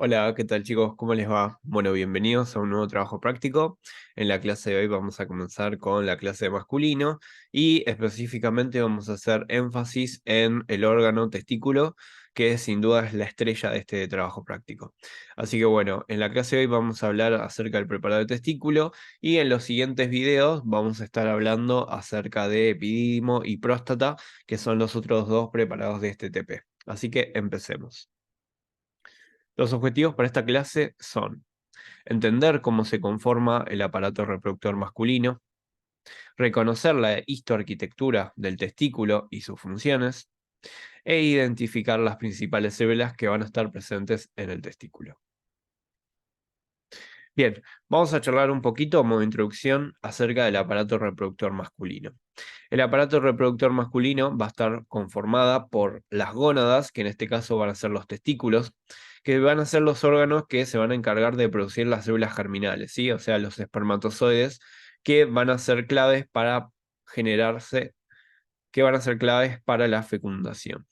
Hola, ¿qué tal chicos? ¿Cómo les va? Bueno, bienvenidos a un nuevo trabajo práctico. En la clase de hoy vamos a comenzar con la clase de masculino y específicamente vamos a hacer énfasis en el órgano testículo, que sin duda es la estrella de este trabajo práctico. Así que bueno, en la clase de hoy vamos a hablar acerca del preparado de testículo y en los siguientes videos vamos a estar hablando acerca de epidídimo y próstata, que son los otros dos preparados de este TP. Así que empecemos. Los objetivos para esta clase son entender cómo se conforma el aparato reproductor masculino, reconocer la histoarquitectura del testículo y sus funciones, e identificar las principales células que van a estar presentes en el testículo. Bien, vamos a charlar un poquito a modo de introducción acerca del aparato reproductor masculino. El aparato reproductor masculino va a estar conformada por las gónadas, que en este caso van a ser los testículos, que van a ser los órganos que se van a encargar de producir las células germinales, ¿sí? O sea, los espermatozoides que van a ser claves para generarse, que van a ser claves para la fecundación.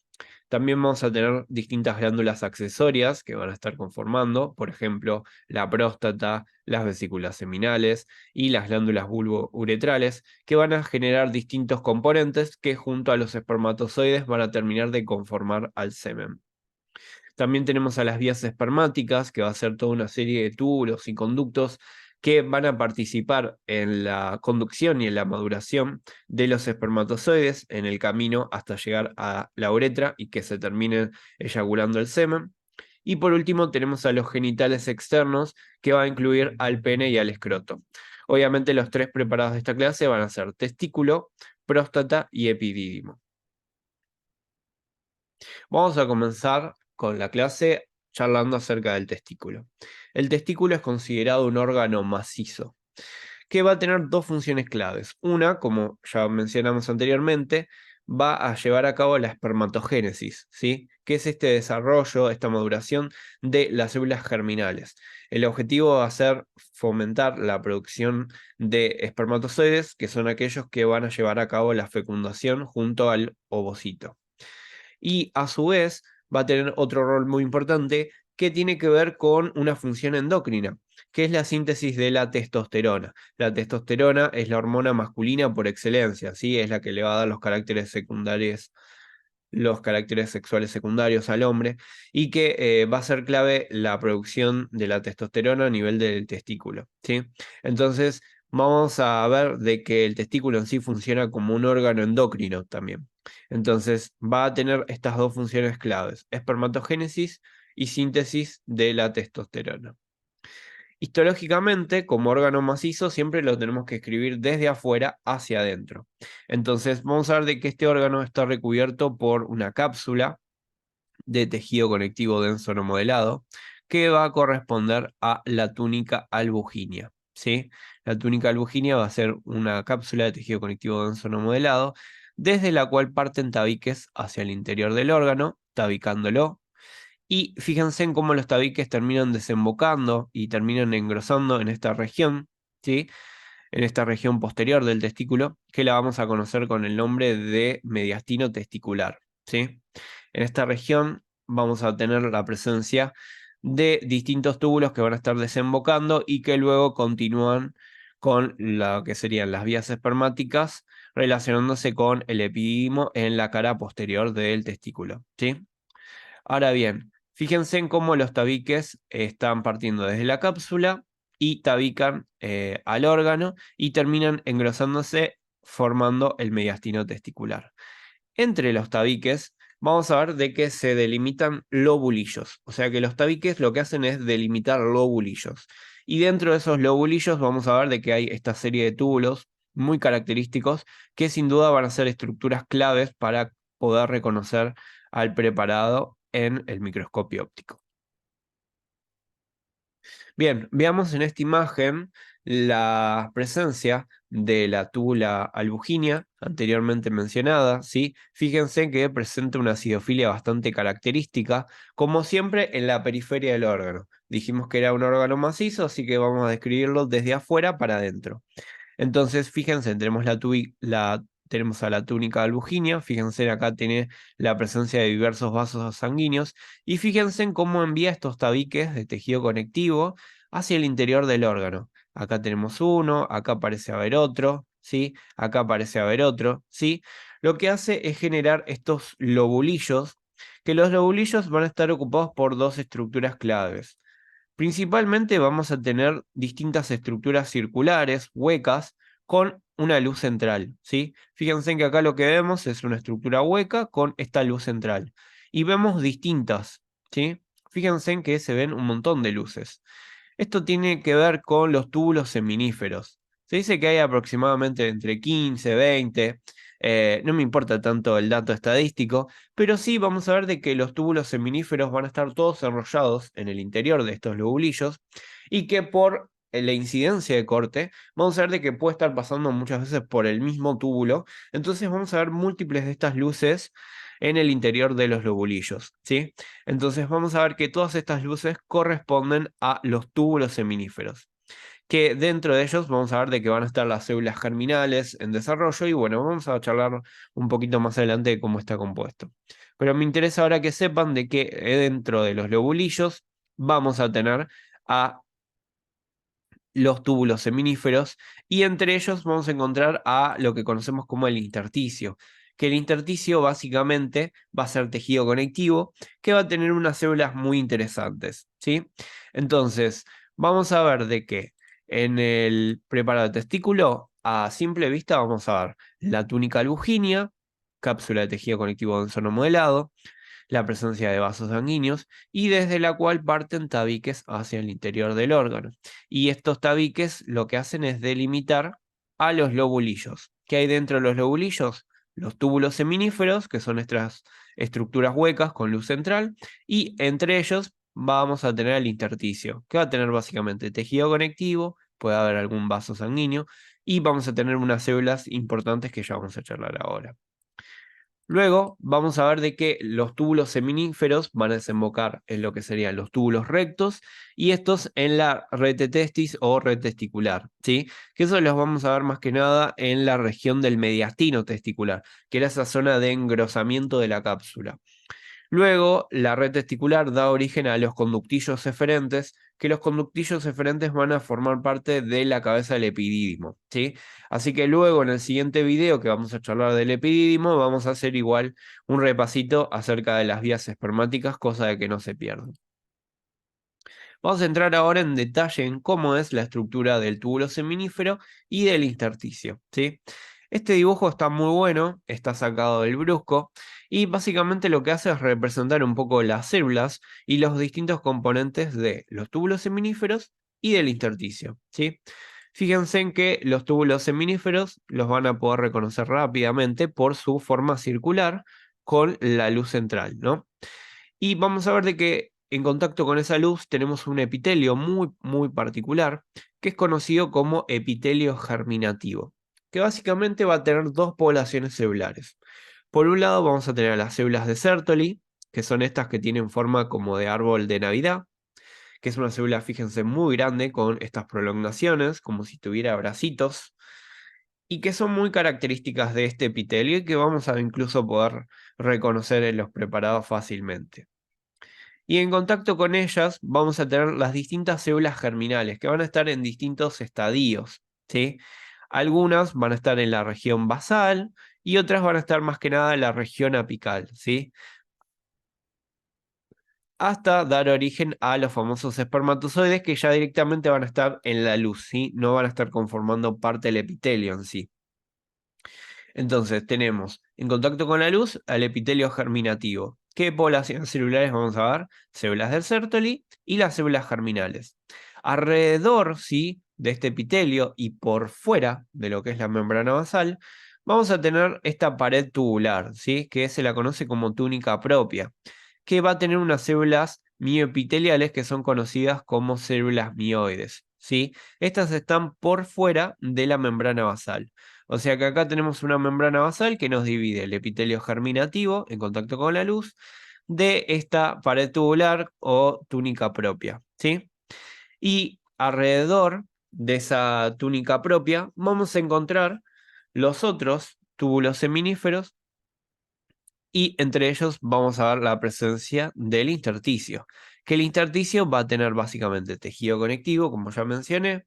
También vamos a tener distintas glándulas accesorias que van a estar conformando, por ejemplo, la próstata, las vesículas seminales y las glándulas bulbouretrales, que van a generar distintos componentes que junto a los espermatozoides van a terminar de conformar al semen. También tenemos a las vías espermáticas, que va a ser toda una serie de túbulos y conductos que van a participar en la conducción y en la maduración de los espermatozoides en el camino hasta llegar a la uretra y que se termine eyaculando el semen. Y por último tenemos a los genitales externos, que va a incluir al pene y al escroto. Obviamente los tres preparados de esta clase van a ser testículo, próstata y epidídimo. Vamos a comenzar con la clase charlando acerca del testículo. El testículo es considerado un órgano macizo que va a tener dos funciones claves. Una, como ya mencionamos anteriormente, va a llevar a cabo la espermatogénesis, ¿sí? Que es este desarrollo, esta maduración de las células germinales. El objetivo va a ser fomentar la producción de espermatozoides, que son aquellos que van a llevar a cabo la fecundación junto al ovocito. Y a su vez va a tener otro rol muy importante que tiene que ver con una función endocrina, que es la síntesis de la testosterona. La testosterona es la hormona masculina por excelencia, ¿sí? Es la que le va a dar los caracteres secundarios, los caracteres sexuales secundarios al hombre, y que va a ser clave la producción de la testosterona a nivel del testículo, ¿sí? Entonces, vamos a ver de que el testículo en sí funciona como un órgano endocrino también. Entonces, va a tener estas dos funciones claves: espermatogénesis y síntesis de la testosterona. Histológicamente, como órgano macizo, siempre lo tenemos que escribir desde afuera hacia adentro. Entonces, vamos a ver de que este órgano está recubierto por una cápsula de tejido conectivo denso no modelado, que va a corresponder a la túnica albuginea, ¿sí? La túnica albuginea va a ser una cápsula de tejido conectivo denso no modelado, desde la cual parten tabiques hacia el interior del órgano, tabicándolo. Y fíjense en cómo los tabiques terminan desembocando y terminan engrosando en esta región, ¿sí? En esta región posterior del testículo, que la vamos a conocer con el nombre de mediastino testicular, ¿sí? En esta región vamos a tener la presencia de distintos túbulos que van a estar desembocando y que luego continúan con lo que serían las vías espermáticas, relacionándose con el epidídimo en la cara posterior del testículo, ¿sí? Ahora bien, fíjense en cómo los tabiques están partiendo desde la cápsula y tabican al órgano y terminan engrosándose formando el mediastino testicular. Entre los tabiques vamos a ver de que se delimitan lobulillos, o sea que los tabiques lo que hacen es delimitar lobulillos. Y dentro de esos lobulillos vamos a ver de que hay esta serie de túbulos muy característicos que sin duda van a ser estructuras claves para poder reconocer al preparado en el microscopio óptico. Bien, veamos en esta imagen la presencia de la túbula albuginea anteriormente mencionada, ¿sí? Fíjense que presenta una acidofilia bastante característica, como siempre en la periferia del órgano. Dijimos que era un órgano macizo, así que vamos a describirlo desde afuera para adentro. Entonces, fíjense, tenemos la tenemos a la túnica albuginea. Fíjense, acá tiene la presencia de diversos vasos sanguíneos. Y fíjense en cómo envía estos tabiques de tejido conectivo hacia el interior del órgano. Acá tenemos uno, acá parece haber otro, ¿sí? Acá parece haber otro, ¿sí? Lo que hace es generar estos lobulillos, que los lobulillos van a estar ocupados por dos estructuras claves. Principalmente vamos a tener distintas estructuras circulares, huecas, con una luz central, ¿sí? Fíjense que acá lo que vemos es una estructura hueca con esta luz central. Y vemos distintas, ¿sí? Fíjense que se ven un montón de luces. Esto tiene que ver con los túbulos seminíferos. Se dice que hay aproximadamente entre 15, 20, no me importa tanto el dato estadístico, pero sí vamos a ver de que los túbulos seminíferos van a estar todos enrollados en el interior de estos lobulillos y que por la incidencia de corte, vamos a ver de que puede estar pasando muchas veces por el mismo túbulo, entonces vamos a ver múltiples de estas luces en el interior de los lobulillos, ¿sí? Entonces vamos a ver que todas estas luces corresponden a los túbulos seminíferos, que dentro de ellos vamos a ver de que van a estar las células germinales en desarrollo y bueno, vamos a charlar un poquito más adelante de cómo está compuesto. Pero me interesa ahora que sepan de que dentro de los lobulillos vamos a tener a los túbulos seminíferos y entre ellos vamos a encontrar a lo que conocemos como el intersticio, que el intersticio básicamente va a ser tejido conectivo que va a tener unas células muy interesantes, ¿sí? Entonces, vamos a ver de que en el preparado de testículo, a simple vista vamos a ver la túnica albuginea, cápsula de tejido conectivo denso no modelado, la presencia de vasos sanguíneos y desde la cual parten tabiques hacia el interior del órgano. Y estos tabiques lo que hacen es delimitar a los lobulillos. ¿Qué hay dentro de los lobulillos? Los túbulos seminíferos, que son estas estructuras huecas con luz central, y entre ellos vamos a tener el intersticio, que va a tener básicamente tejido conectivo, puede haber algún vaso sanguíneo, y vamos a tener unas células importantes que ya vamos a charlar ahora. Luego vamos a ver de que los túbulos seminíferos van a desembocar en lo que serían los túbulos rectos y estos en la red de testis o red testicular, ¿sí? Que eso los vamos a ver más que nada en la región del mediastino testicular, que era esa zona de engrosamiento de la cápsula. Luego, la red testicular da origen a los conductillos eferentes, que los conductillos eferentes van a formar parte de la cabeza del epidídimo, ¿sí? Así que luego en el siguiente video que vamos a charlar del epidídimo, vamos a hacer igual un repasito acerca de las vías espermáticas, cosa de que no se pierdan. Vamos a entrar ahora en detalle en cómo es la estructura del túbulo seminífero y del intersticio, ¿sí? Este dibujo está muy bueno, está sacado del Brusco y básicamente lo que hace es representar un poco las células y los distintos componentes de los túbulos seminíferos y del intersticio, ¿sí? Fíjense en que los túbulos seminíferos los van a poder reconocer rápidamente por su forma circular con la luz central, ¿no? Y vamos a ver de que en contacto con esa luz tenemos un epitelio muy particular que es conocido como epitelio germinativo, que básicamente va a tener dos poblaciones celulares. Por un lado vamos a tener a las células de Sertoli, que son estas que tienen forma como de árbol de Navidad, que es una célula, fíjense, muy grande con estas prolongaciones, como si tuviera bracitos, y que son muy características de este epitelio y que vamos a incluso poder reconocer en los preparados fácilmente. Y en contacto con ellas vamos a tener las distintas células germinales que van a estar en distintos estadios, ¿sí? Algunas van a estar en la región basal y otras van a estar más que nada en la región apical, ¿sí? Hasta dar origen a los famosos espermatozoides que ya directamente van a estar en la luz, ¿sí? No van a estar conformando parte del epitelio en sí. Entonces tenemos en contacto con la luz al epitelio germinativo. ¿Qué poblaciones celulares vamos a ver? Células del Sertoli y las células germinales. Alrededor, ¿sí?, de este epitelio y por fuera de lo que es la membrana basal, vamos a tener esta pared tubular, ¿sí?, que se la conoce como túnica propia, que va a tener unas células mioepiteliales que son conocidas como células mioides, ¿sí? Estas están por fuera de la membrana basal. O sea que acá tenemos una membrana basal que nos divide el epitelio germinativo en contacto con la luz de esta pared tubular o túnica propia, ¿sí? Y alrededor de esa túnica propia vamos a encontrar los otros túbulos seminíferos y entre ellos vamos a ver la presencia del intersticio, que el intersticio va a tener básicamente tejido conectivo, como ya mencioné,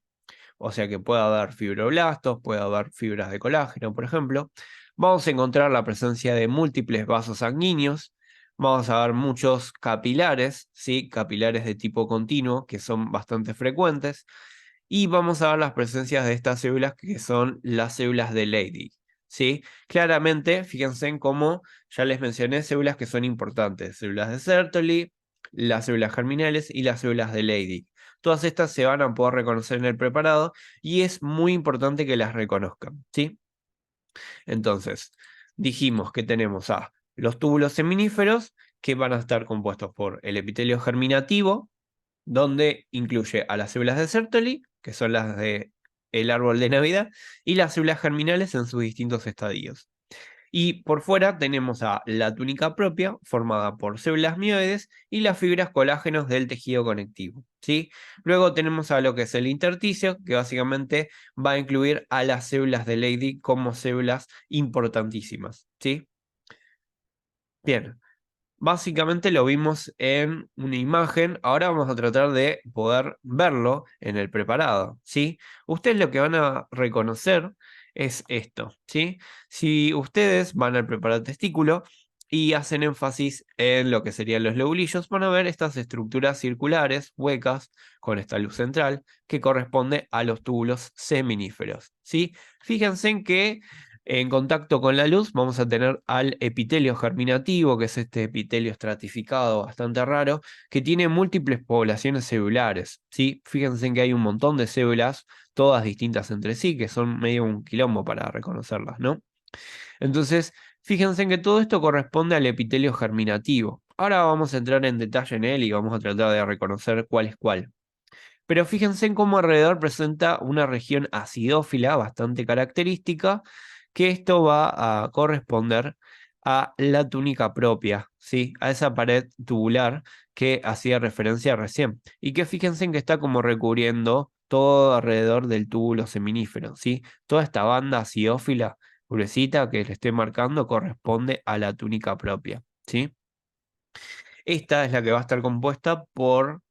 o sea que puede haber fibroblastos, puede haber fibras de colágeno, por ejemplo. Vamos a encontrar la presencia de múltiples vasos sanguíneos, vamos a ver muchos capilares, ¿sí? Capilares de tipo continuo, que son bastante frecuentes, y vamos a ver las presencias de estas células que son las células de Leydig, ¿sí? Claramente, fíjense en cómo ya les mencioné células que son importantes, células de Sertoli, las células germinales y las células de Leydig. Todas estas se van a poder reconocer en el preparado y es muy importante que las reconozcan, ¿sí? Entonces, dijimos que tenemos a los túbulos seminíferos que van a estar compuestos por el epitelio germinativo, donde incluye a las células de Sertoli, que son las de el árbol de Navidad, y las células germinales en sus distintos estadios. Y por fuera tenemos a la túnica propia, formada por células mioides y las fibras colágenos del tejido conectivo, ¿sí? Luego tenemos a lo que es el intersticio, que básicamente va a incluir a las células de Leydig como células importantísimas, ¿sí? Bien, básicamente lo vimos en una imagen, ahora vamos a tratar de poder verlo en el preparado, ¿sí? Ustedes lo que van a reconocer es esto, ¿sí? Si ustedes van al preparado testículo y hacen énfasis en lo que serían los lobulillos, van a ver estas estructuras circulares, huecas, con esta luz central, que corresponde a los túbulos seminíferos, ¿sí? Fíjense en que en contacto con la luz vamos a tener al epitelio germinativo, que es este epitelio estratificado bastante raro, que tiene múltiples poblaciones celulares, ¿sí? Fíjense en que hay un montón de células, todas distintas entre sí, que son medio un quilombo para reconocerlas, ¿no? Entonces, fíjense en que todo esto corresponde al epitelio germinativo. Ahora vamos a entrar en detalle en él y vamos a tratar de reconocer cuál es cuál. Pero fíjense en cómo alrededor presenta una región acidófila bastante característica, que esto va a corresponder a la túnica propia, ¿sí? A esa pared tubular que hacía referencia recién. Y que fíjense en que está como recubriendo todo alrededor del túbulo seminífero, ¿sí? Toda esta banda acidófila gruesita que le estoy marcando corresponde a la túnica propia, ¿sí? Esta es la que va a estar compuesta por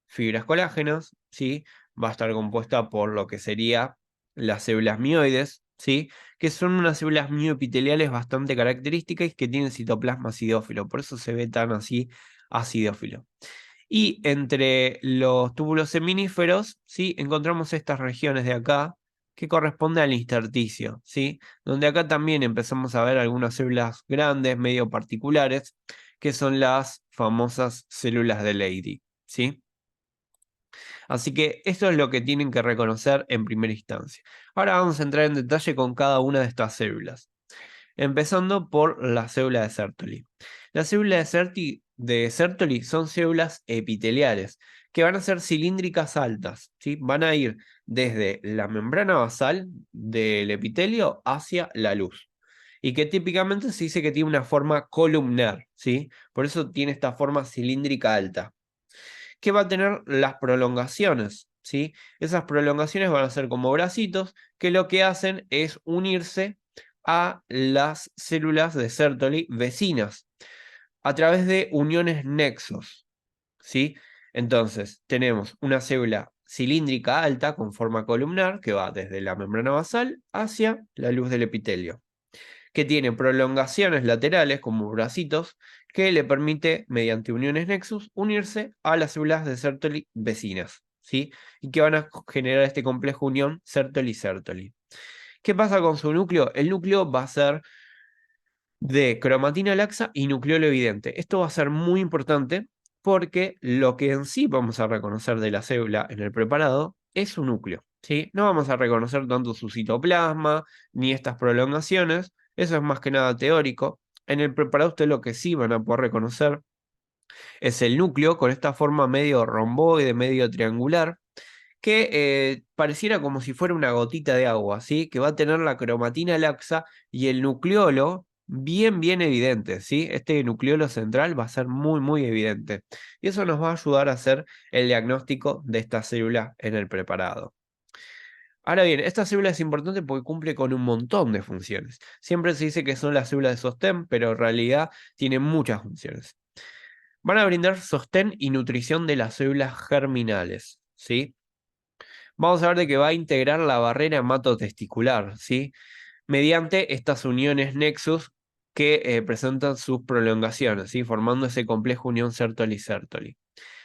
fibras colágenos, ¿sí? Va a estar compuesta por lo que sería las células mioides, ¿sí? Que son unas células mioepiteliales bastante características y que tienen citoplasma acidófilo, por eso se ve tan así acidófilo. Y entre los túbulos seminíferos, ¿sí? Encontramos estas regiones de acá que corresponden al intersticio, ¿sí? Donde acá también empezamos a ver algunas células grandes, medio particulares, que son las famosas células de Leydig, ¿sí? Así que esto es lo que tienen que reconocer en primera instancia. Ahora vamos a entrar en detalle con cada una de estas células, empezando por la célula de Sertoli. Las células de Sertoli son células epiteliales que van a ser cilíndricas altas, ¿sí? Van a ir desde la membrana basal del epitelio hacia la luz. Y que típicamente se dice que tiene una forma columnar, ¿sí? Por eso tiene esta forma cilíndrica alta, que va a tener las prolongaciones, ¿sí? Esas prolongaciones van a ser como bracitos que lo que hacen es unirse a las células de Sertoli vecinas a través de uniones nexos, ¿sí? Entonces, tenemos una célula cilíndrica alta con forma columnar que va desde la membrana basal hacia la luz del epitelio, que tiene prolongaciones laterales como bracitos que le permite, mediante uniones nexus, unirse a las células de Sertoli vecinas, ¿sí? Y que van a generar este complejo unión Sertoli-Sertoli. ¿Qué pasa con su núcleo? El núcleo va a ser de cromatina laxa y nucleolo evidente. Esto va a ser muy importante porque lo que en sí vamos a reconocer de la célula en el preparado es su núcleo, ¿sí? No vamos a reconocer tanto su citoplasma ni estas prolongaciones, eso es más que nada teórico. En el preparado ustedes lo que sí van a poder reconocer es el núcleo con esta forma medio romboide, medio triangular, que pareciera como si fuera una gotita de agua, ¿sí? Que va a tener la cromatina laxa y el nucleolo bien evidente, ¿sí? Este nucleolo central va a ser muy evidente. Y eso nos va a ayudar a hacer el diagnóstico de esta célula en el preparado. Ahora bien, esta célula es importante porque cumple con un montón de funciones. Siempre se dice que son las células de sostén, pero en realidad tienen muchas funciones. Van a brindar sostén y nutrición de las células germinales, ¿sí? Vamos a ver de que va a integrar la barrera hematotesticular, ¿sí? Mediante estas uniones nexus que presentan sus prolongaciones, ¿sí? Formando ese complejo unión Sertoli-Sertoli.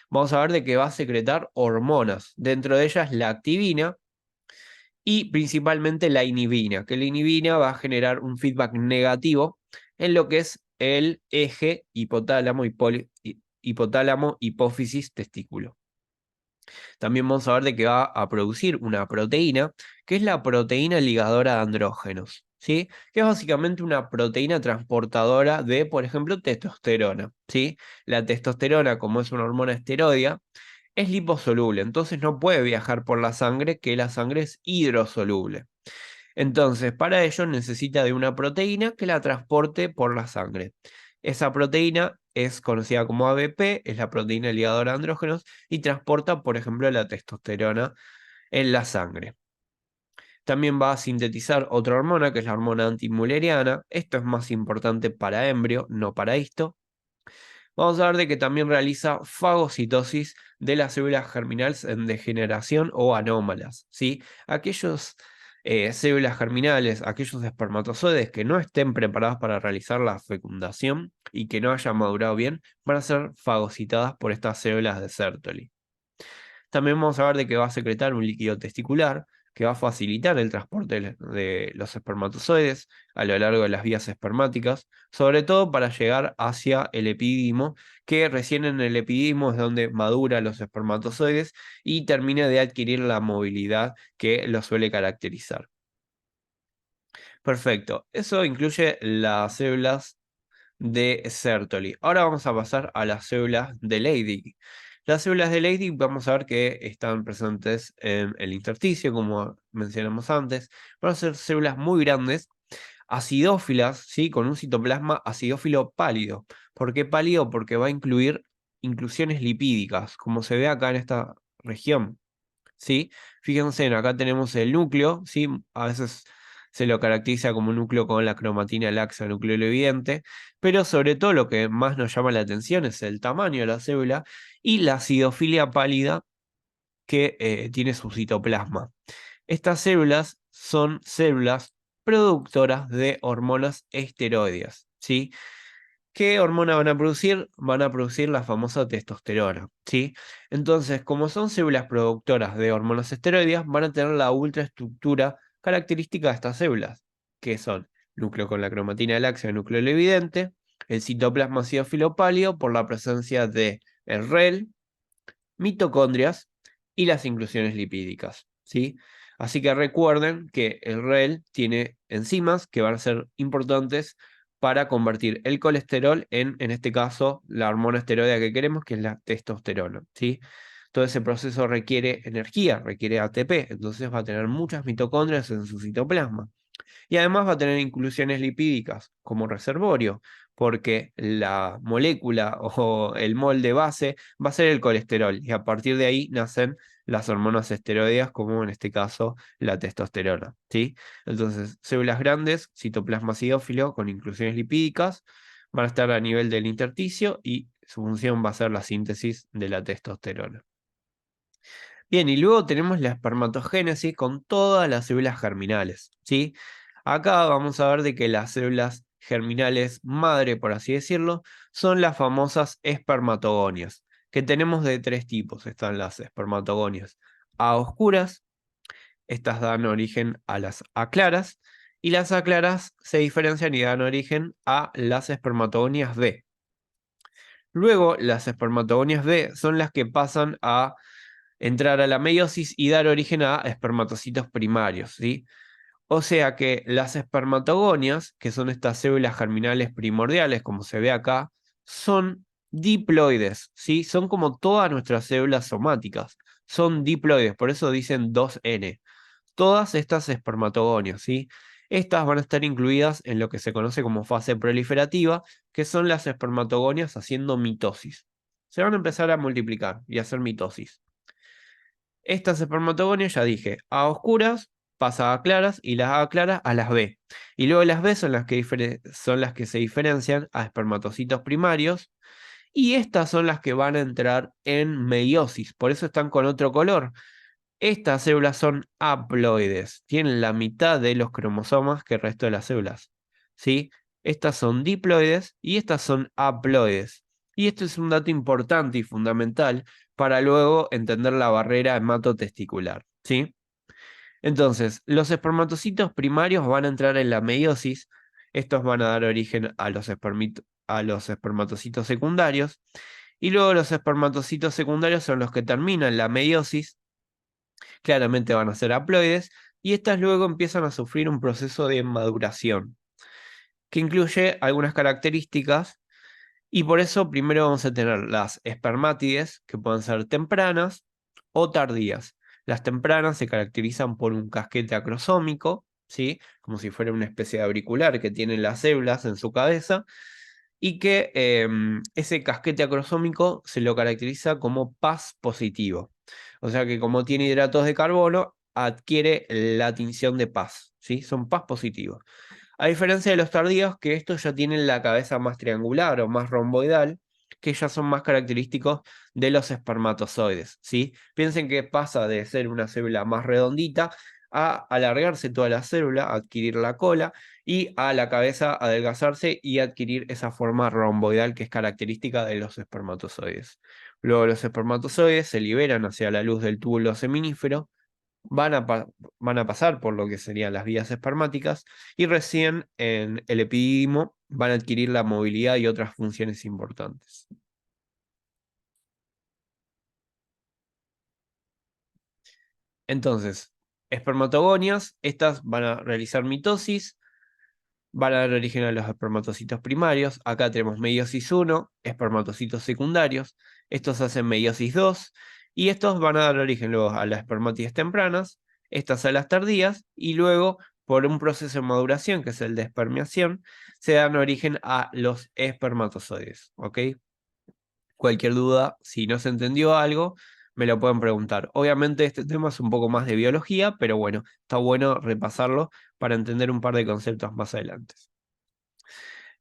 Vamos a ver de que va a secretar hormonas, dentro de ellas la activina y principalmente la inhibina, que la inhibina va a generar un feedback negativo en lo que es el eje hipotálamo, hipófisis, testículo. También vamos a ver de que va a producir una proteína, que es la proteína ligadora de andrógenos, ¿sí? Que es básicamente una proteína transportadora de, por ejemplo, testosterona, ¿sí? La testosterona, como es una hormona esteroidea, es liposoluble, entonces no puede viajar por la sangre, que la sangre es hidrosoluble. Entonces, para ello necesita de una proteína que la transporte por la sangre. Esa proteína es conocida como ABP, es la proteína ligadora de andrógenos, y transporta, por ejemplo, la testosterona en la sangre. También va a sintetizar otra hormona, que es la hormona antimülleriana. Esto es más importante para embrio, no para histo. Vamos a ver de que también realiza fagocitosis de las células germinales en degeneración o anómalas, ¿sí? Aquellos células germinales, aquellos espermatozoides que no estén preparados para realizar la fecundación y que no hayan madurado bien, van a ser fagocitadas por estas células de Sertoli. También vamos a ver de que va a secretar un líquido testicular que va a facilitar el transporte de los espermatozoides a lo largo de las vías espermáticas, sobre todo para llegar hacia el epidimo, que recién en el epidimo es donde maduran los espermatozoides y termina de adquirir la movilidad que los suele caracterizar. Perfecto, eso incluye las células de Sertoli. Ahora vamos a pasar a las células de Leydig. Las células de Leydig vamos a ver que están presentes en el intersticio, como mencionamos antes. Van a ser células muy grandes, acidófilas, ¿sí? Con un citoplasma acidófilo pálido. ¿Por qué pálido? Porque va a incluir inclusiones lipídicas, como se ve acá en esta región. ¿Sí? Fíjense, acá tenemos el núcleo, ¿sí? A veces se lo caracteriza como un núcleo con la cromatina laxa, núcleo evidente, pero sobre todo lo que más nos llama la atención es el tamaño de la célula y la acidofilia pálida que tiene su citoplasma. Estas células son células productoras de hormonas esteroideas, ¿sí? ¿Qué hormona van a producir? Van a producir la famosa testosterona, ¿sí? Entonces, como son células productoras de hormonas esteroideas, van a tener la ultraestructura característica de estas células, que son núcleo con la cromatina laxa, núcleo evidente, el citoplasma acidófilo pálido por la presencia de el REL, mitocondrias y las inclusiones lipídicas, ¿sí? Así que recuerden que el REL tiene enzimas que van a ser importantes para convertir el colesterol en este caso, la hormona esteroidea que queremos, que es la testosterona, ¿sí? Todo ese proceso requiere energía, requiere ATP, entonces va a tener muchas mitocondrias en su citoplasma. Y además va a tener inclusiones lipídicas como reservorio, porque la molécula o el molde base va a ser el colesterol, y a partir de ahí nacen las hormonas esteroideas, como en este caso la testosterona, ¿sí? Entonces, células grandes, citoplasma acidófilo con inclusiones lipídicas, van a estar a nivel del intersticio y su función va a ser la síntesis de la testosterona. Bien, y luego tenemos la espermatogénesis con todas las células germinales, ¿sí? Acá vamos a ver de que las células germinales madre, por así decirlo, son las famosas espermatogonias, que tenemos de tres tipos. Están las espermatogonias A oscuras, estas dan origen a las A claras, y las A claras se diferencian y dan origen a las espermatogonias B. Luego, las espermatogonias B son las que pasan a entrar a la meiosis y dar origen a espermatocitos primarios, ¿sí? O sea que las espermatogonias, que son estas células germinales primordiales, como se ve acá, son diploides, ¿sí? Son como todas nuestras células somáticas, son diploides, por eso dicen 2N. Todas estas espermatogonias, ¿sí? Estas van a estar incluidas en lo que se conoce como fase proliferativa, que son las espermatogonias haciendo mitosis. Se van a empezar a multiplicar y a hacer mitosis. Estas espermatogonias, ya dije, a oscuras pasa a claras y las A claras a las B. Y luego las B son son las que se diferencian a espermatocitos primarios y estas son las que van a entrar en meiosis, por eso están con otro color. Estas células son haploides, tienen la mitad de los cromosomas que el resto de las células, ¿sí? Estas son diploides y estas son haploides. Y esto es un dato importante y fundamental para luego entender la barrera hematotesticular, ¿sí? Entonces, los espermatocitos primarios van a entrar en la meiosis, estos van a dar origen a a los espermatocitos secundarios, y luego los espermatocitos secundarios son los que terminan la meiosis, claramente van a ser haploides, y estas luego empiezan a sufrir un proceso de maduración, que incluye algunas características, y por eso primero vamos a tener las espermátides, que pueden ser tempranas o tardías. Las tempranas se caracterizan por un casquete acrosómico, ¿sí? Como si fuera una especie de auricular que tienen las células en su cabeza, y que ese casquete acrosómico se lo caracteriza como Paz positivo. O sea que como tiene hidratos de carbono, adquiere la tinción de Paz, ¿sí? Son Paz positivos. A diferencia de los tardíos, que estos ya tienen la cabeza más triangular o más romboidal, que ya son más característicos de los espermatozoides, ¿sí? Piensen que pasa de ser una célula más redondita a alargarse toda la célula, adquirir la cola, y a la cabeza adelgazarse y adquirir esa forma romboidal que es característica de los espermatozoides. Luego los espermatozoides se liberan hacia la luz del túbulo seminífero, van a pasar por lo que serían las vías espermáticas y recién en el epididimo van a adquirir la movilidad y otras funciones importantes. Entonces, espermatogonias, estas van a realizar mitosis, van a dar origen a los espermatocitos primarios. Acá tenemos meiosis 1, espermatocitos secundarios. Estos hacen meiosis 2 y estos van a dar origen luego a las espermátides tempranas, estas a las tardías y luego por un proceso de maduración que es el de espermiación se dan origen a los espermatozoides. ¿Ok? Cualquier duda, si no se entendió algo, me lo pueden preguntar. Obviamente este tema es un poco más de biología, pero bueno, está bueno repasarlo para entender un par de conceptos más adelante.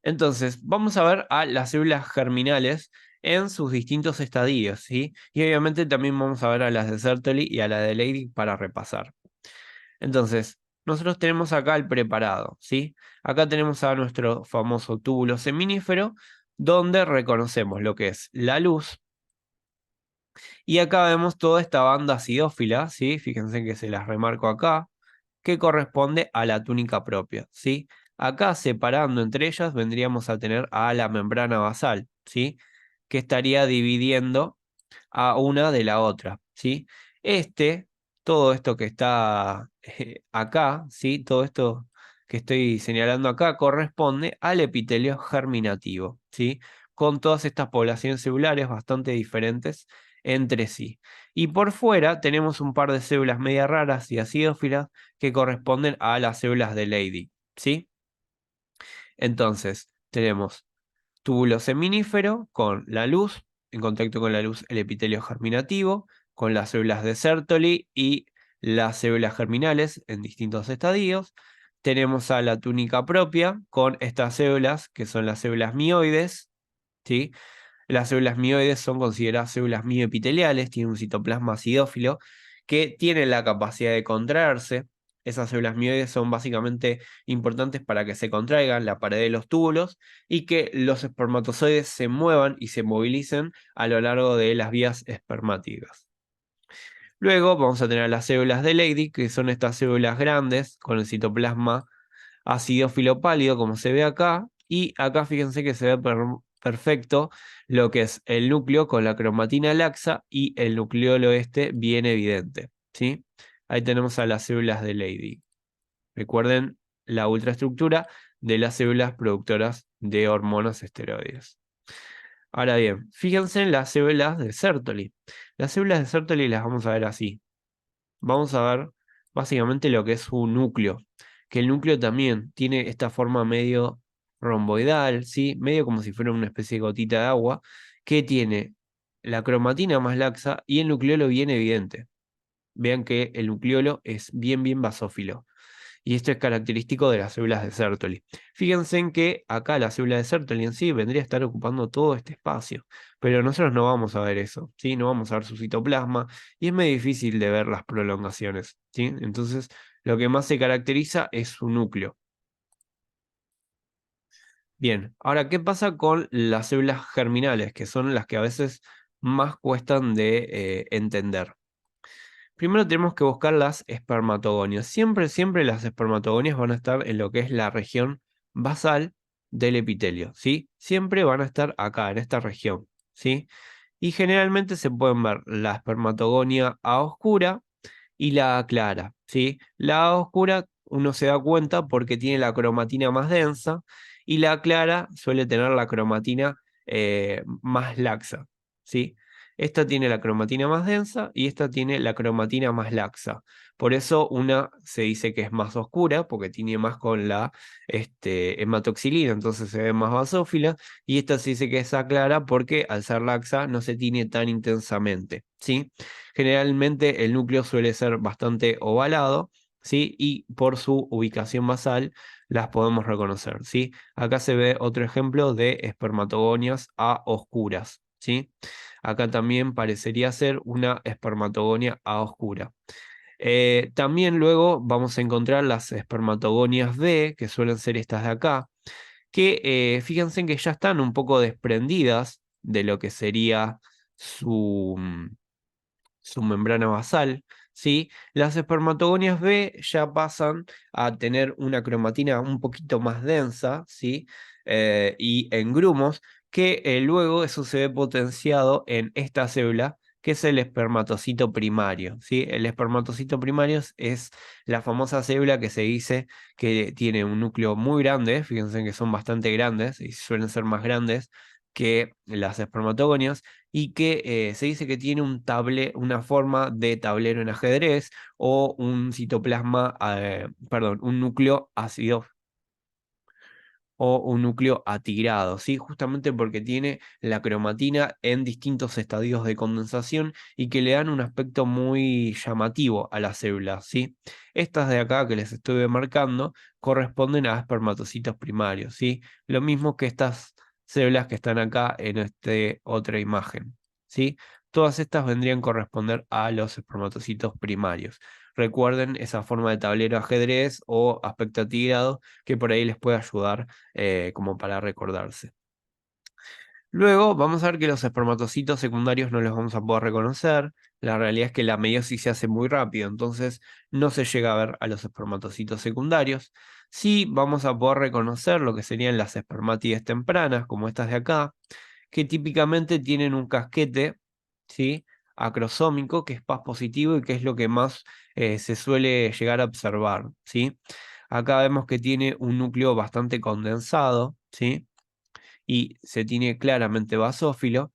Entonces, vamos a ver a las células germinales en sus distintos estadios, ¿sí? Y obviamente también vamos a ver a las de Sertoli y a la de Leydig para repasar. Entonces, nosotros tenemos acá el preparado, ¿sí? Acá tenemos a nuestro famoso túbulo seminífero, donde reconocemos lo que es la luz. Y acá vemos toda esta banda acidófila, ¿sí? Fíjense que se las remarco acá, que corresponde a la túnica propia, ¿sí? Acá separando entre ellas vendríamos a tener a la membrana basal, ¿sí? Que estaría dividiendo a una de la otra, ¿sí? Todo esto que está acá, ¿sí? Todo esto que estoy señalando acá corresponde al epitelio germinativo, ¿sí? Con todas estas poblaciones celulares bastante diferentes entre sí. Y por fuera tenemos un par de células media raras y acidófilas que corresponden a las células de Leydig, ¿sí? Entonces, tenemos túbulo seminífero con la luz, en contacto con la luz el epitelio germinativo, con las células de Sertoli y las células germinales en distintos estadios. Tenemos a la túnica propia con estas células que son las células mioides, ¿sí? Las células mioides son consideradas células mioepiteliales, tienen un citoplasma acidófilo que tiene la capacidad de contraerse. Esas células mioides son básicamente importantes para que se contraigan la pared de los túbulos y que los espermatozoides se muevan y se movilicen a lo largo de las vías espermáticas. Luego vamos a tener las células de Leydig, que son estas células grandes con el citoplasma acidófilo pálido, como se ve acá, y acá fíjense que se ve perfecto lo que es el núcleo con la cromatina laxa y el nucleolo bien evidente, ¿sí? Ahí tenemos a las células de Leydig. Recuerden la ultraestructura de las células productoras de hormonas esteroides. Ahora bien, fíjense en las células de Sertoli. Las células de Sertoli las vamos a ver así. Vamos a ver básicamente lo que es un núcleo, que el núcleo también tiene esta forma medio romboidal, ¿sí? Medio como si fuera una especie de gotita de agua, que tiene la cromatina más laxa y el nucleolo bien evidente. Vean que el nucleolo es bien basófilo. Y esto es característico de las células de Sertoli. Fíjense en que acá la célula de Sertoli en sí vendría a estar ocupando todo este espacio, pero nosotros no vamos a ver eso, ¿sí? No vamos a ver su citoplasma y es muy difícil de ver las prolongaciones, ¿sí? Entonces, lo que más se caracteriza es su núcleo. Bien, ahora, ¿qué pasa con las células germinales, que son las que a veces más cuestan de entender? Primero tenemos que buscar las espermatogonias. Siempre las espermatogonias van a estar en lo que es la región basal del epitelio, ¿sí? Siempre van a estar acá, en esta región, ¿sí? Y generalmente se pueden ver la espermatogonia A oscura y la A clara, ¿sí? La A oscura uno se da cuenta porque tiene la cromatina más densa y la A clara suele tener la cromatina más laxa, ¿sí? Esta tiene la cromatina más densa y esta tiene la cromatina más laxa. Por eso una se dice que es más oscura porque tiene más con la hematoxilina, entonces se ve más basófila, y esta se dice que es clara porque al ser laxa no se tiene tan intensamente, ¿sí? Generalmente el núcleo suele ser bastante ovalado, ¿sí? Y por su ubicación basal las podemos reconocer, ¿sí? Acá se ve otro ejemplo de espermatogonias A oscuras, ¿sí? Acá también parecería ser una espermatogonia A oscura. También luego vamos a encontrar las espermatogonias B, que suelen ser estas de acá, que fíjense que ya están un poco desprendidas de lo que sería su, su membrana basal, ¿sí? Las espermatogonias B ya pasan a tener una cromatina un poquito más densa, ¿sí? Y en grumos, que luego eso se ve potenciado en esta célula, que es el espermatocito primario, ¿sí? El espermatocito primario es la famosa célula que se dice que tiene un núcleo muy grande, fíjense que son bastante grandes y suelen ser más grandes que las espermatogonias, y que se dice que tiene una forma de tablero en ajedrez o un citoplasma, perdón, un núcleo ácido o un núcleo atigrado, ¿sí? Justamente porque tiene la cromatina en distintos estadios de condensación y que le dan un aspecto muy llamativo a las células, ¿sí? Estas de acá que les estuve marcando corresponden a espermatocitos primarios, ¿sí? Lo mismo que estas células que están acá en esta otra imagen, ¿sí? Todas estas vendrían a corresponder a los espermatocitos primarios. Recuerden esa forma de tablero ajedrez o aspecto atigrado que por ahí les puede ayudar como para recordarse. Luego vamos a ver que los espermatocitos secundarios no los vamos a poder reconocer. La realidad es que la meiosis se hace muy rápido, entonces no se llega a ver a los espermatocitos secundarios. Sí vamos a poder reconocer lo que serían las espermátides tempranas, como estas de acá, que típicamente tienen un casquete, ¿sí? Acrosómico, que es Paz positivo y que es lo que más se suele llegar a observar, ¿sí? Acá vemos que tiene un núcleo bastante condensado, ¿sí? Y se tiene claramente basófilo,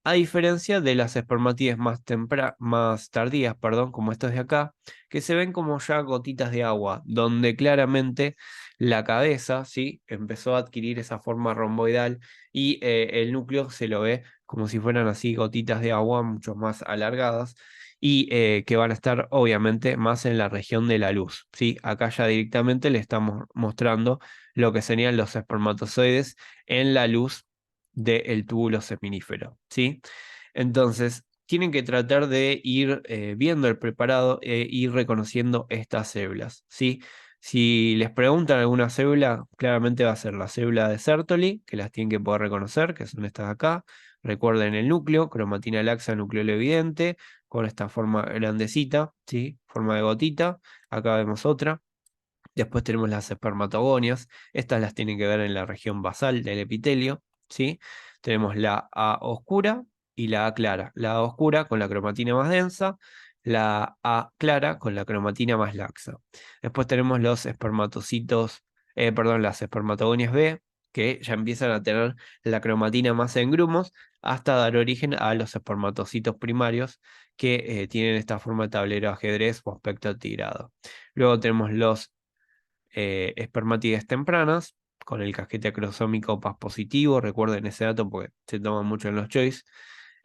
a diferencia de las espermátides más tardías, perdón, como estas de acá, que se ven como ya gotitas de agua, donde claramente la cabeza, ¿sí? Empezó a adquirir esa forma romboidal y el núcleo se lo ve como si fueran así gotitas de agua mucho más alargadas y que van a estar obviamente más en la región de la luz, ¿sí? Acá ya directamente le estamos mostrando lo que serían los espermatozoides en la luz del túbulo seminífero, ¿sí? Entonces, tienen que tratar de ir viendo el preparado e ir reconociendo estas células, ¿sí? Si les preguntan alguna célula, claramente va a ser la célula de Sertoli, que las tienen que poder reconocer, que son estas de acá. Recuerden el núcleo, cromatina laxa, núcleo evidente, con esta forma grandecita, ¿sí? Forma de gotita. Acá vemos otra. Después tenemos las espermatogonias. Estas las tienen que ver en la región basal del epitelio, ¿sí? Tenemos la A oscura y la A clara. La A oscura con la cromatina más densa, la A clara con la cromatina más laxa. Después tenemos los espermatocitos, perdón, las espermatogonias B, que ya empiezan a tener la cromatina más en grumos, hasta dar origen a los espermatocitos primarios, que tienen esta forma de tablero ajedrez o aspecto tirado. Luego tenemos los espermátides tempranas, con el casquete acrosómico Paz positivo, recuerden ese dato porque se toma mucho en los choice.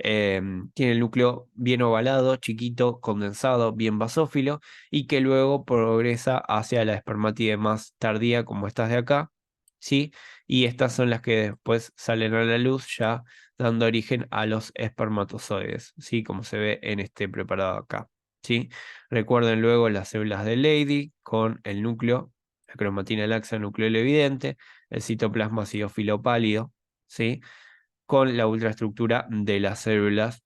tiene el núcleo bien ovalado, chiquito, condensado, bien basófilo, y que luego progresa hacia la espermátide más tardía, como estas de acá, ¿sí? Y estas son las que después salen a la luz, ya dando origen a los espermatozoides, ¿sí? Como se ve en este preparado acá, ¿sí? Recuerden luego las células de Leydig con el núcleo, la cromatina laxa, núcleo evidente, el citoplasma acidófilo pálido, ¿sí? Con la ultraestructura de las células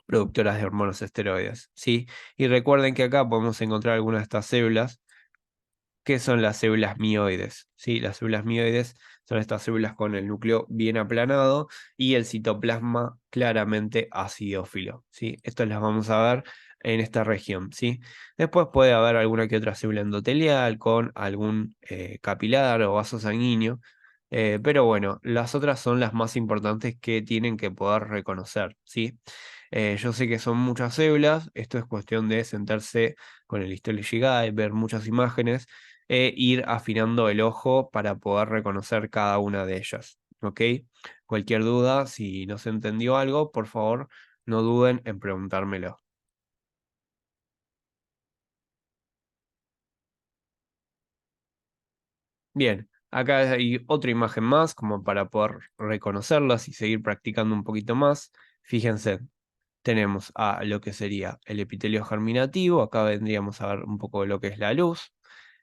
productoras de hormonas esteroides, ¿sí? Y recuerden que acá podemos encontrar algunas de estas células que son las células mioides, ¿sí? Las células mioides son estas células con el núcleo bien aplanado y el citoplasma claramente acidófilo, ¿sí? Esto las vamos a ver en esta región, ¿sí? Después puede haber alguna que otra célula endotelial con algún capilar o vaso sanguíneo, pero bueno, las otras son las más importantes que tienen que poder reconocer, ¿sí? Yo sé que son muchas células, esto es cuestión de sentarse con el Histology Guide, ver muchas imágenes e ir afinando el ojo para poder reconocer cada una de ellas, ¿ok? Cualquier duda, si no se entendió algo, por favor, no duden en preguntármelo. Bien, acá hay otra imagen más como para poder reconocerlas y seguir practicando un poquito más. Fíjense, tenemos a lo que sería el epitelio germinativo, acá vendríamos a ver un poco de lo que es la luz,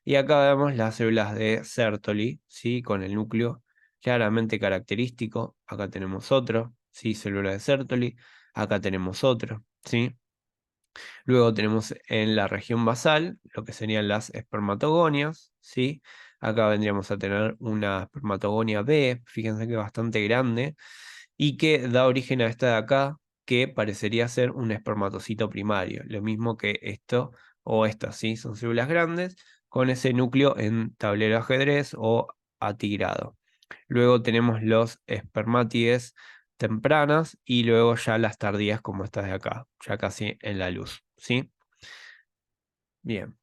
y acá vemos las células de Sertoli, ¿sí? Con el núcleo claramente característico, acá tenemos otro, ¿sí? Célula de Sertoli, acá tenemos otro, ¿sí? Luego tenemos en la región basal lo que serían las espermatogonias, ¿sí? Acá vendríamos a tener una espermatogonia B, fíjense que es bastante grande, y que da origen a esta de acá, que parecería ser un espermatocito primario. Lo mismo que esto o estas, ¿sí? Son células grandes con ese núcleo en tablero de ajedrez o atigrado. Luego tenemos los espermátides tempranas y luego ya las tardías como estas de acá, ya casi en la luz, ¿sí? Bien.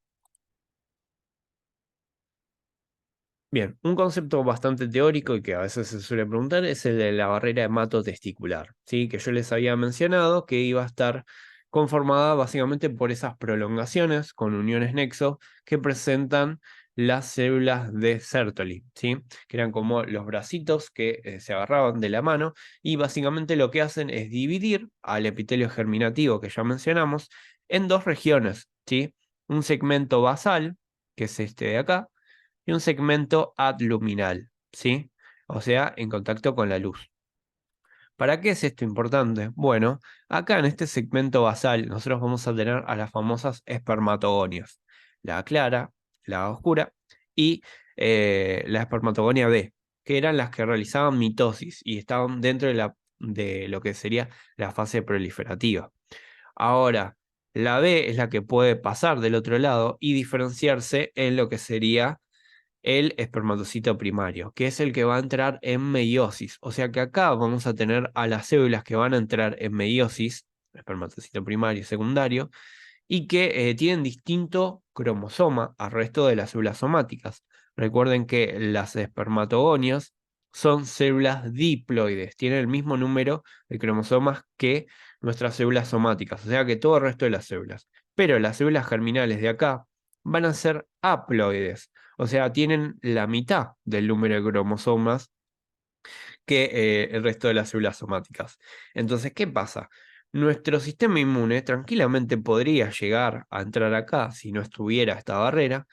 Bien, un concepto bastante teórico y que a veces se suele preguntar es el de la barrera hematotesticular, ¿sí? Que yo les había mencionado que iba a estar conformada básicamente por esas prolongaciones con uniones nexo que presentan las células de Sertoli, ¿sí? Que eran como los bracitos que se agarraban de la mano y básicamente lo que hacen es dividir al epitelio germinativo que ya mencionamos en dos regiones, ¿sí? Un segmento basal, que es este de acá, y un segmento adluminal, ¿sí? O sea, en contacto con la luz. ¿Para qué es esto importante? Bueno, acá en este segmento basal nosotros vamos a tener a las famosas espermatogonias, la clara, la oscura y la espermatogonia B, que eran las que realizaban mitosis y estaban dentro de lo que sería la fase proliferativa. Ahora, la B es la que puede pasar del otro lado y diferenciarse en lo que sería el espermatocito primario, que es el que va a entrar en meiosis. O sea que acá vamos a tener a las células que van a entrar en meiosis, espermatocito primario y secundario, y que tienen distinto cromosoma al resto de las células somáticas. Recuerden que las espermatogonias son células diploides, tienen el mismo número de cromosomas que nuestras células somáticas, o sea que todo el resto de las células. Pero las células germinales de acá van a ser haploides, o sea, tienen la mitad del número de cromosomas que el resto de las células somáticas. Entonces, ¿qué pasa? Nuestro sistema inmune tranquilamente podría llegar a entrar acá si no estuviera esta barrera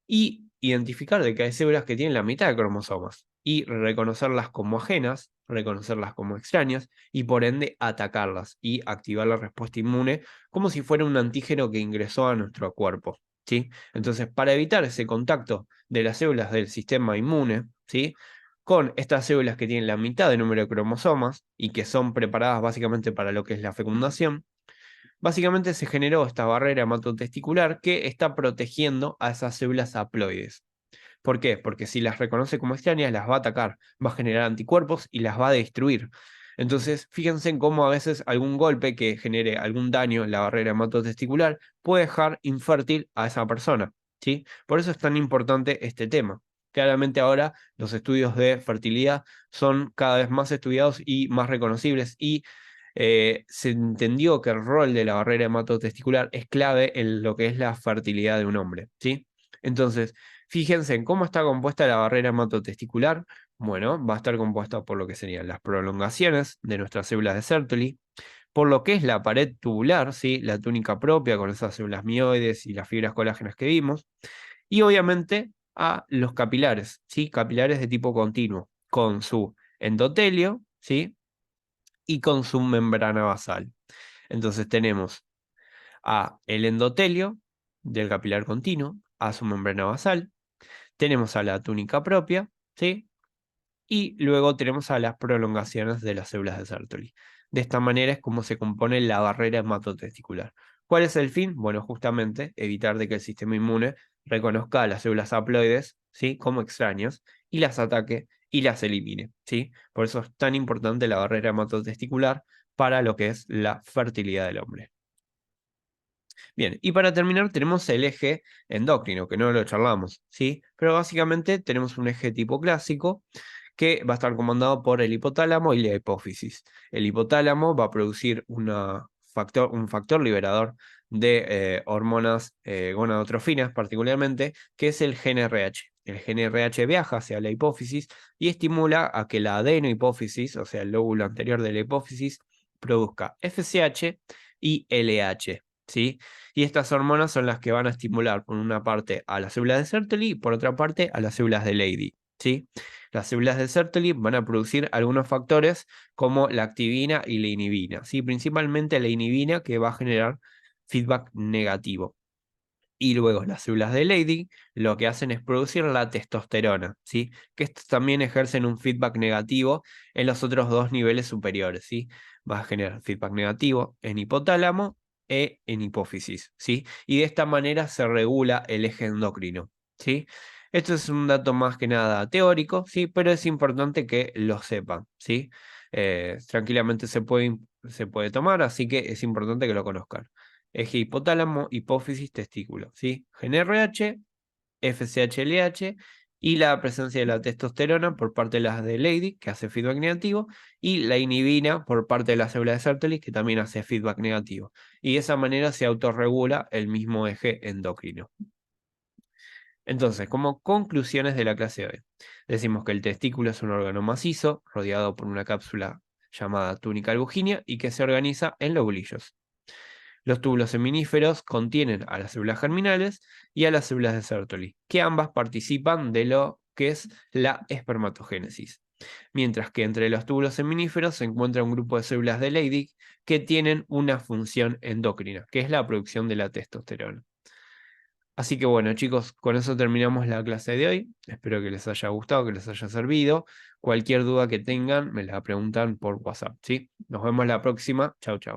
y identificar de que hay células que tienen la mitad de cromosomas y reconocerlas como ajenas, reconocerlas como extrañas y por ende atacarlas y activar la respuesta inmune como si fuera un antígeno que ingresó a nuestro cuerpo, ¿sí? Entonces, para evitar ese contacto de las células del sistema inmune, ¿sí? Con estas células que tienen la mitad de número de cromosomas y que son preparadas básicamente para lo que es la fecundación, básicamente se generó esta barrera hematotesticular que está protegiendo a esas células haploides. ¿Por qué? Porque si las reconoce como extrañas, las va a atacar, va a generar anticuerpos y las va a destruir. Entonces, fíjense en cómo a veces algún golpe que genere algún daño en la barrera hematotesticular puede dejar infértil a esa persona, ¿sí? Por eso es tan importante este tema. Claramente ahora los estudios de fertilidad son cada vez más estudiados y más reconocibles y se entendió que el rol de la barrera hematotesticular es clave en lo que es la fertilidad de un hombre, ¿sí? Entonces, fíjense en cómo está compuesta la barrera hematotesticular. Bueno, va a estar compuesta por lo que serían las prolongaciones de nuestras células de Sertoli, por lo que es la pared tubular, ¿sí? La túnica propia con esas células mioides y las fibras colágenas que vimos, y obviamente a los capilares, ¿sí? Capilares de tipo continuo, con su endotelio, ¿sí? Y con su membrana basal. Entonces tenemos a el endotelio del capilar continuo, a su membrana basal, tenemos a la túnica propia, ¿sí? Y luego tenemos a las prolongaciones de las células de Sertoli. De esta manera es como se compone la barrera hematotesticular. ¿Cuál es el fin? Bueno, justamente evitar de que el sistema inmune reconozca a las células haploides, ¿sí? Como extrañas y las ataque y las elimine, ¿sí? Por eso es tan importante la barrera hematotesticular para lo que es la fertilidad del hombre. Bien, y para terminar tenemos el eje endocrino, que no lo charlamos, ¿sí? Pero básicamente tenemos un eje tipo clásico que va a estar comandado por el hipotálamo y la hipófisis. El hipotálamo va a producir un factor liberador de hormonas gonadotrofinas particularmente, que es el GnRH. El GnRH viaja hacia la hipófisis y estimula a que la adenohipófisis, o sea, el lóbulo anterior de la hipófisis, produzca FSH y LH, ¿sí? Y estas hormonas son las que van a estimular por una parte a las células de Sertoli y por otra parte a las células de Leydig, ¿sí? Las células de Sertoli van a producir algunos factores como la activina y la inhibina, ¿sí? Principalmente la inhibina, que va a generar feedback negativo. Y luego las células de Leydig lo que hacen es producir la testosterona, ¿sí? Que estos también ejercen un feedback negativo en los otros dos niveles superiores, ¿sí? Va a generar feedback negativo en hipotálamo e en hipófisis, ¿sí? Y de esta manera se regula el eje endocrino, ¿sí? Esto es un dato más que nada teórico, ¿sí? Pero es importante que lo sepan, ¿sí? Tranquilamente se puede tomar, así que es importante que lo conozcan. Eje hipotálamo, hipófisis, testículo, ¿sí? GnRH, FSH-LH y la presencia de la testosterona por parte de las de Leydig, que hace feedback negativo, y la inhibina por parte de la célula de Sertoli, que también hace feedback negativo. Y de esa manera se autorregula el mismo eje endocrino. Entonces, como conclusiones de la clase de hoy, decimos que el testículo es un órgano macizo, rodeado por una cápsula llamada túnica albuginea y que se organiza en lobulillos. Los túbulos seminíferos contienen a las células germinales y a las células de Sertoli, que ambas participan de lo que es la espermatogénesis. Mientras que entre los túbulos seminíferos se encuentra un grupo de células de Leydig que tienen una función endocrina, que es la producción de la testosterona. Así que bueno, chicos, con eso terminamos la clase de hoy. Espero que les haya gustado, que les haya servido. Cualquier duda que tengan, me la preguntan por WhatsApp, ¿sí? Nos vemos la próxima. Chau, chau.